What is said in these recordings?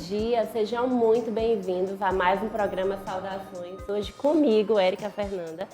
dia, sejam muito bem-vindos a mais um programa Saudações. Hoje comigo, Érica Fernanda.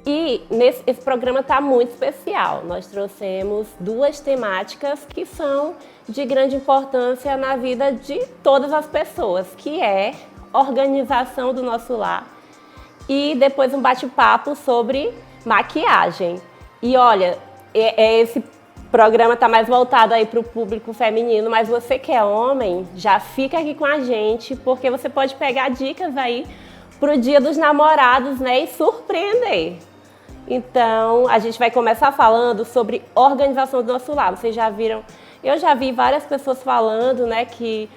E esse programa está muito especial. Nós trouxemos duas temáticas que são de grande importância na vida de todas as pessoas, que é organização do nosso lar e depois um bate-papo sobre maquiagem. E olha, esse programa está mais voltado aí para o público feminino, mas você que é homem, já fica aqui com a gente, porque você pode pegar dicas aí para o Dia dos Namorados, né, e surpreender. Então, a gente vai começar falando sobre organização do nosso lar. Vocês já viram, eu já vi várias pessoas falando, né, que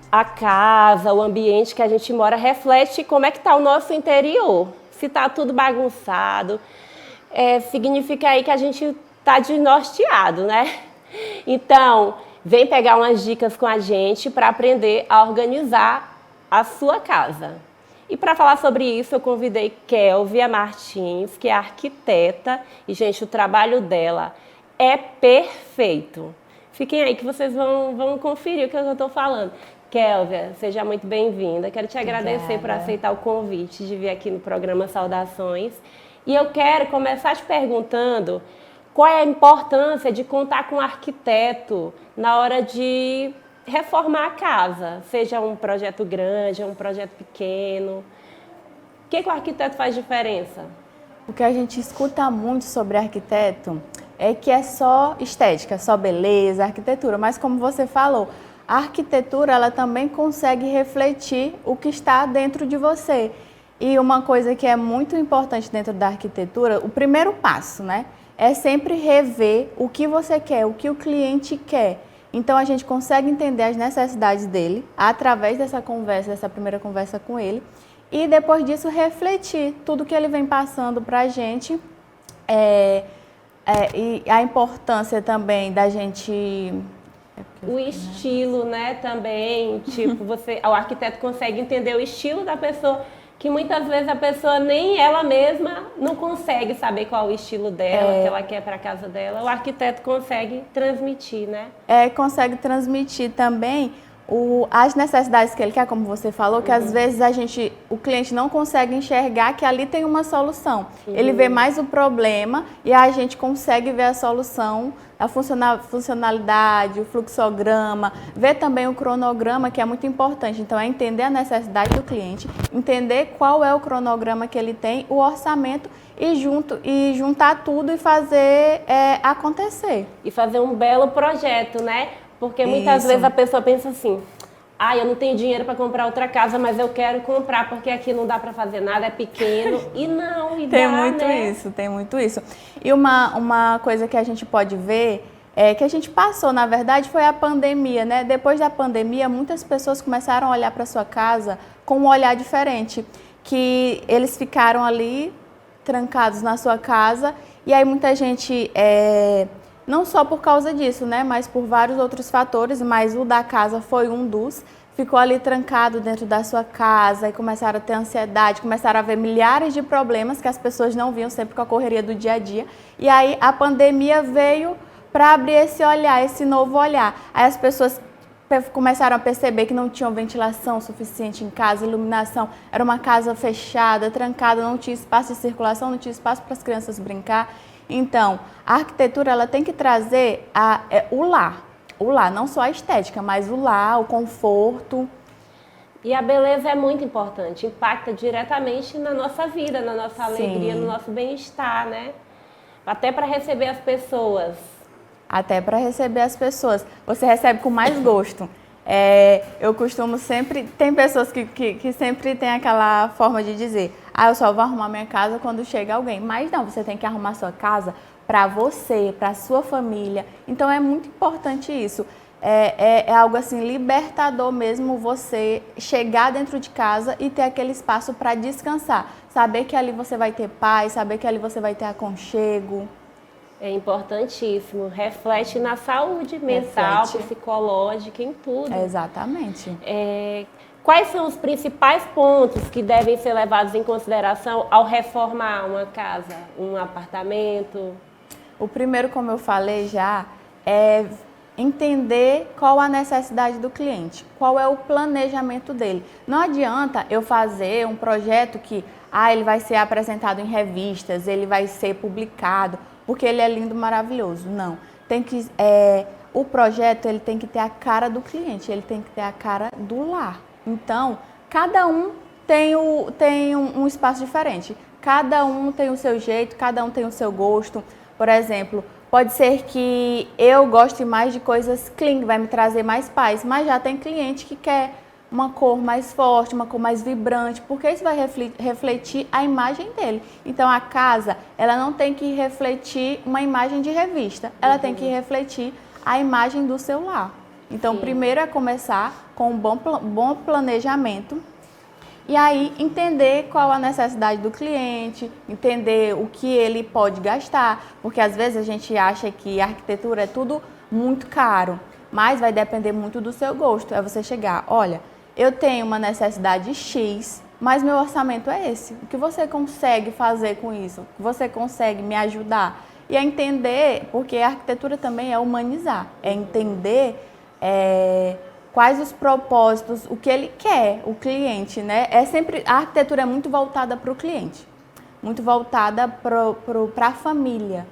a casa, o ambiente que a gente mora reflete como é que está o nosso interior. Se está tudo bagunçado, significa aí que a gente está desnorteado, né? Então, vem pegar umas dicas com a gente para aprender a organizar a sua casa. E para falar sobre isso, eu convidei Kélvia Martins, que é arquiteta. E, gente, o trabalho dela é perfeito. Fiquem aí que vocês vão conferir o que eu estou falando. Kélvia, seja muito bem-vinda. Quero te agradecer por aceitar o convite de vir aqui no programa Saudações. E eu quero começar te perguntando qual é a importância de contar com um arquiteto na hora de reformar a casa, seja um projeto grande, um projeto pequeno. O que o arquiteto faz diferença? O que a gente escuta muito sobre arquiteto é que é só estética, só beleza, arquitetura, mas como você falou, a arquitetura ela também consegue refletir o que está dentro de você. E uma coisa que é muito importante dentro da arquitetura, o primeiro passo, né, é sempre rever o que você quer, o que o cliente quer. Então, a gente consegue entender as necessidades dele através dessa conversa, dessa primeira conversa com ele. E depois disso, refletir tudo que ele vem passando para a gente. E a importância também da gente... O estilo, né, também. Tipo, o arquiteto consegue entender o estilo da pessoa, que muitas vezes a pessoa nem ela mesma não consegue saber qual é o estilo dela, que ela quer para a casa dela. O arquiteto consegue transmitir, né? Consegue transmitir também as necessidades que ele quer, como você falou, que às vezes o cliente não consegue enxergar que ali tem uma solução. Ele vê mais o problema e a gente consegue ver a solução, a funcionalidade, o fluxograma, ver também o cronograma, que é muito importante. Então, é entender a necessidade do cliente, entender qual é o cronograma que ele tem, o orçamento e juntar tudo e fazer acontecer. E fazer um belo projeto, né? Porque muitas vezes a pessoa pensa assim, eu não tenho dinheiro para comprar outra casa, mas eu quero comprar porque aqui não dá para fazer nada, é pequeno. E não, tem muito isso, tem muito isso. E uma coisa que a gente pode ver, que a gente passou, na verdade, foi a pandemia, né? Depois da pandemia, muitas pessoas começaram a olhar para sua casa com um olhar diferente, que eles ficaram ali trancados na sua casa e aí muita gente... Não só por causa disso, né, mas por vários outros fatores, mas o da casa foi um dos. Ficou ali trancado dentro da sua casa e começaram a ter ansiedade, começaram a ver milhares de problemas que as pessoas não viam sempre com a correria do dia a dia. E aí a pandemia veio para abrir esse olhar, esse novo olhar. Aí as pessoas começaram a perceber que não tinham ventilação suficiente em casa, iluminação, era uma casa fechada, trancada, não tinha espaço de circulação, não tinha espaço para as crianças brincar. Então, a arquitetura ela tem que trazer o lar, não só a estética, mas o lar, o conforto. E a beleza é muito importante, impacta diretamente na nossa vida, na nossa alegria, no nosso bem-estar, né? Até para receber as pessoas. Até para receber as pessoas. Você recebe com mais gosto. Eu costumo sempre... Tem pessoas que sempre têm aquela forma de dizer eu só vou arrumar minha casa quando chega alguém. Mas não, você tem que arrumar sua casa para você, para a sua família. Então, é muito importante isso. É algo assim libertador mesmo você chegar dentro de casa e ter aquele espaço para descansar. Saber que ali você vai ter paz, saber que ali você vai ter aconchego. É importantíssimo, reflete na saúde mental, psicológica, em tudo. Exatamente. Quais são os principais pontos que devem ser levados em consideração ao reformar uma casa, um apartamento? O primeiro, como eu falei já, é entender qual a necessidade do cliente, qual é o planejamento dele. Não adianta eu fazer um projeto que ele vai ser apresentado em revistas, ele vai ser publicado, porque ele é lindo, maravilhoso. Não. O projeto ele tem que ter a cara do cliente, ele tem que ter a cara do lar. Então, cada um tem um espaço diferente, cada um tem o seu jeito, cada um tem o seu gosto. Por exemplo, pode ser que eu goste mais de coisas clean, que vai me trazer mais paz, mas já tem cliente que quer uma cor mais forte, uma cor mais vibrante, porque isso vai refletir a imagem dele. Então, a casa, ela não tem que refletir uma imagem de revista, ela tem que refletir a imagem do seu lar. Então, primeiro é começar com um bom planejamento e aí entender qual a necessidade do cliente, entender o que ele pode gastar, porque às vezes a gente acha que a arquitetura é tudo muito caro, mas vai depender muito do seu gosto. É você chegar, olha, eu tenho uma necessidade X, mas meu orçamento é esse. O que você consegue fazer com isso? O que você consegue me ajudar? E é entender, porque a arquitetura também é humanizar, é entender quais os propósitos, o que ele quer, o cliente, né? A arquitetura é muito voltada para o cliente, muito voltada para a família.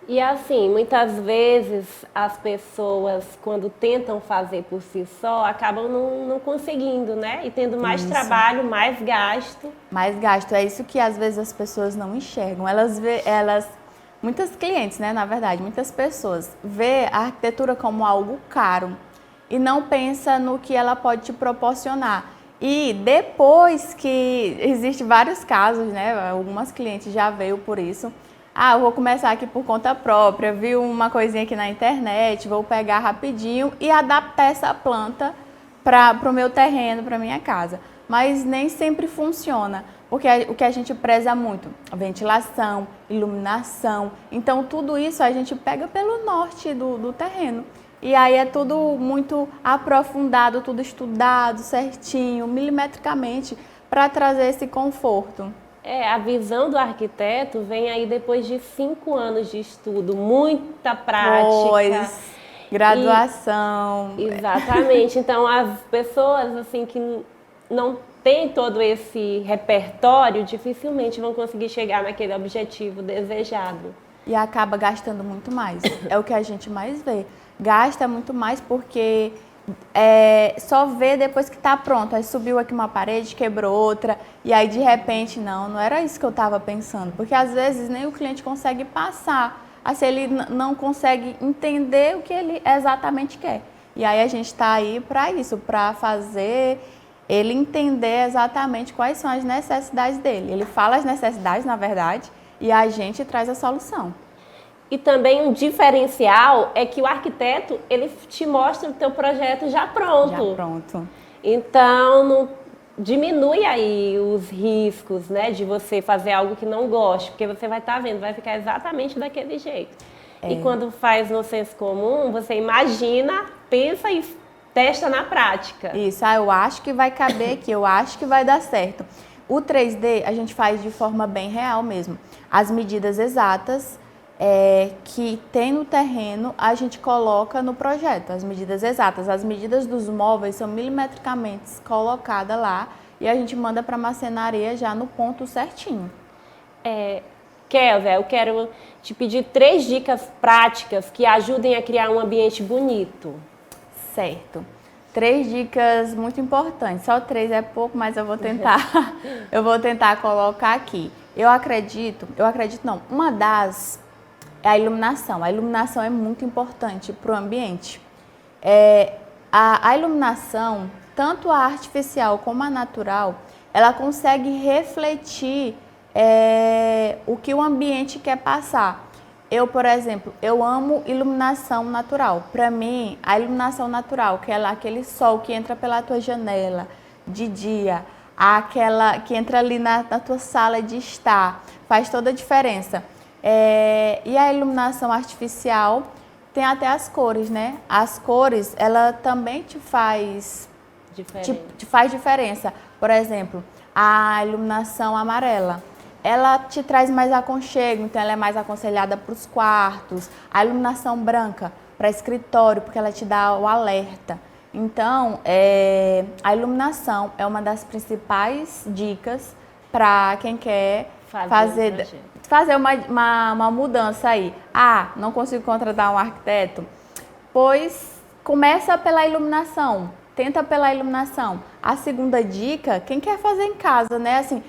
E assim, muitas vezes as pessoas, quando tentam fazer por si só, acabam não conseguindo, né? E tendo mais trabalho, mais gasto. Mais gasto, é isso que às vezes as pessoas não enxergam. Muitas clientes, né, na verdade, muitas pessoas vê a arquitetura como algo caro e não pensa no que ela pode te proporcionar. E depois que existe vários casos, né, algumas clientes já veio por isso. Eu vou começar aqui por conta própria, vi uma coisinha aqui na internet, vou pegar rapidinho e adaptar essa planta para o meu terreno, para minha casa. Mas nem sempre funciona, porque o que a gente preza muito, ventilação, iluminação. Então, tudo isso a gente pega pelo norte do terreno. E aí é tudo muito aprofundado, tudo estudado, certinho, milimetricamente, para trazer esse conforto. A visão do arquiteto vem aí depois de 5 anos de estudo, muita prática. Graduação. Exatamente. Então, as pessoas assim que não têm todo esse repertório, dificilmente vão conseguir chegar naquele objetivo desejado. E acaba gastando muito mais. É o que a gente mais vê. Gasta muito mais porque só vê depois que está pronto. Aí subiu aqui uma parede, quebrou outra, e aí de repente, não era isso que eu estava pensando. Porque às vezes nem o cliente consegue passar, assim, ele não consegue entender o que ele exatamente quer. E aí a gente está aí para isso, para fazer ele entender exatamente quais são as necessidades dele. Ele fala as necessidades, na verdade, e a gente traz a solução. E também um diferencial é que o arquiteto, ele te mostra o teu projeto já pronto. Já pronto. Então, não diminui aí os riscos, né, de você fazer algo que não goste, porque você vai estar vendo, vai ficar exatamente daquele jeito. E quando faz no senso comum, você imagina, pensa e testa na prática. Isso, eu acho que vai caber aqui, eu acho que vai dar certo. O 3D a gente faz de forma bem real mesmo. As medidas exatas que tem no terreno, a gente coloca no projeto, as medidas exatas. As medidas dos móveis são milimetricamente colocadas lá e a gente manda para a marcenaria já no ponto certinho. Kelvia, eu quero te pedir 3 dicas práticas que ajudem a criar um ambiente bonito. Certo. 3 dicas muito importantes. Só 3 é pouco, mas eu vou tentar colocar aqui. Eu acredito não, uma das é a iluminação. A iluminação é muito importante para o ambiente. A iluminação, tanto a artificial como a natural, ela consegue refletir o que o ambiente quer passar. Eu, por exemplo, eu amo iluminação natural. Para mim, a iluminação natural, que é aquele sol que entra pela tua janela de dia, aquela que entra ali na tua sala de estar, faz toda a diferença. E a iluminação artificial tem até as cores, né? As cores, ela também te faz diferença. Por exemplo, a iluminação amarela, ela te traz mais aconchego, então ela é mais aconselhada para os quartos. A iluminação branca, para escritório, porque ela te dá o alerta. Então, a iluminação é uma das principais dicas para quem quer fazer uma mudança aí. Ah, não consigo contratar um arquiteto? Pois começa pela iluminação, tenta pela iluminação. A segunda dica, quem quer fazer em casa, né? Assim,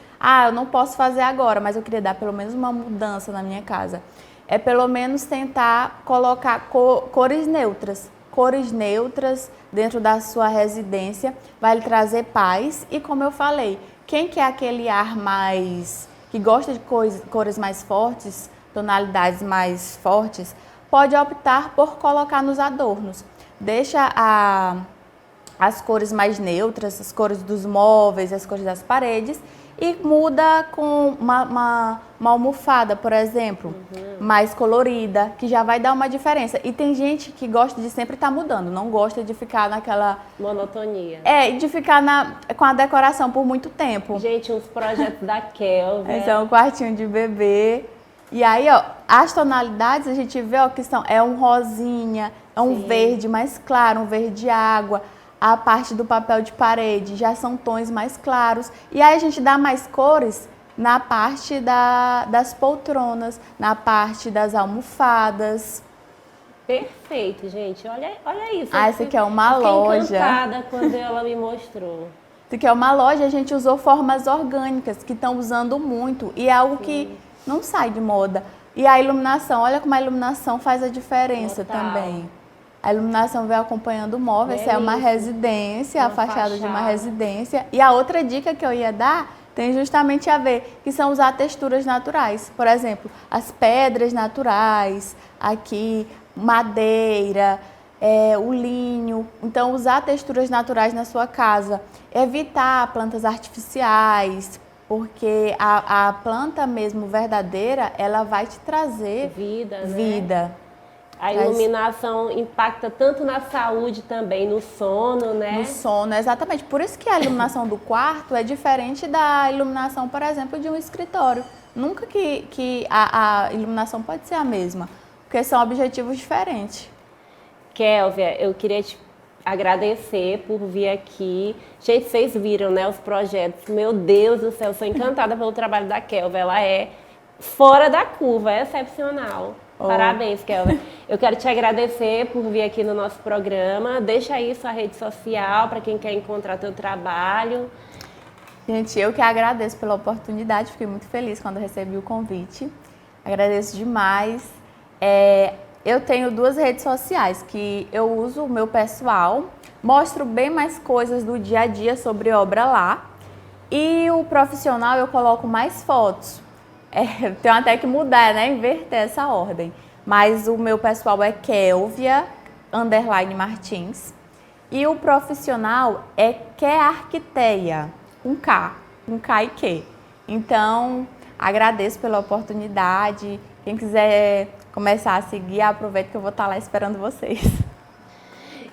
eu não posso fazer agora, mas eu queria dar pelo menos uma mudança na minha casa. É pelo menos tentar colocar cores neutras. Cores neutras dentro da sua residência vai lhe trazer paz. E como eu falei, quem quer aquele ar mais, que gosta de cores mais fortes, tonalidades mais fortes, pode optar por colocar nos adornos. Deixa as cores mais neutras, as cores dos móveis, as cores das paredes, e muda com uma almofada, por exemplo, mais colorida, que já vai dar uma diferença. E tem gente que gosta de sempre estar mudando, não gosta de ficar naquela monotonia. De ficar com a decoração por muito tempo. Gente, uns projetos da Kelvin. Esse é um quartinho de bebê. E aí, ó, as tonalidades a gente vê, ó, que é um rosinha, é um verde mais claro, um verde água. A parte do papel de parede já são tons mais claros. E aí a gente dá mais cores na parte das poltronas, na parte das almofadas. Perfeito, gente. Olha isso. Essa aqui é uma loja. Fiquei encantada quando ela me mostrou. Isso aqui é uma loja, a gente usou formas orgânicas, que estão usando muito. E é algo que não sai de moda. E a iluminação, olha como a iluminação faz a diferença também. A iluminação vem acompanhando o móvel, essa é uma residência, a fachada de uma residência. E a outra dica que eu ia dar tem justamente a ver, que são usar texturas naturais. Por exemplo, as pedras naturais, aqui, madeira, o linho. Então, usar texturas naturais na sua casa. Evitar plantas artificiais, porque a planta mesmo verdadeira, ela vai te trazer vida. A iluminação impacta tanto na saúde também, no sono, né? No sono, exatamente. Por isso que a iluminação do quarto é diferente da iluminação, por exemplo, de um escritório. Nunca que a iluminação pode ser a mesma, porque são objetivos diferentes. Kelvin, eu queria te agradecer por vir aqui. Gente, vocês viram, né, os projetos. Meu Deus do céu, sou encantada pelo trabalho da Kelvin. Ela é fora da curva, é excepcional. Parabéns, Kelvin. Eu quero te agradecer por vir aqui no nosso programa. Deixa aí sua rede social para quem quer encontrar teu trabalho. Gente, eu que agradeço pela oportunidade. Fiquei muito feliz quando recebi o convite. Agradeço demais. Eu tenho 2 redes sociais que eu uso o meu pessoal. Mostro bem mais coisas do dia a dia sobre obra lá. E o profissional eu coloco mais fotos. Tenho até que mudar, né? Inverter essa ordem. Mas o meu pessoal é Kelvia_Martins. E o profissional é Arquiteia, com K e Q. Então, agradeço pela oportunidade. Quem quiser começar a seguir, aproveita que eu vou estar lá esperando vocês.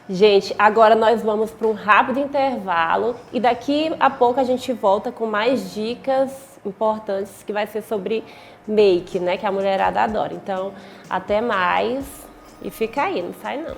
Gente, agora nós vamos para um rápido intervalo e daqui a pouco a gente volta com mais dicas importantes que vai ser sobre make, né, que a mulherada adora. Então, até mais e fica aí, não sai não.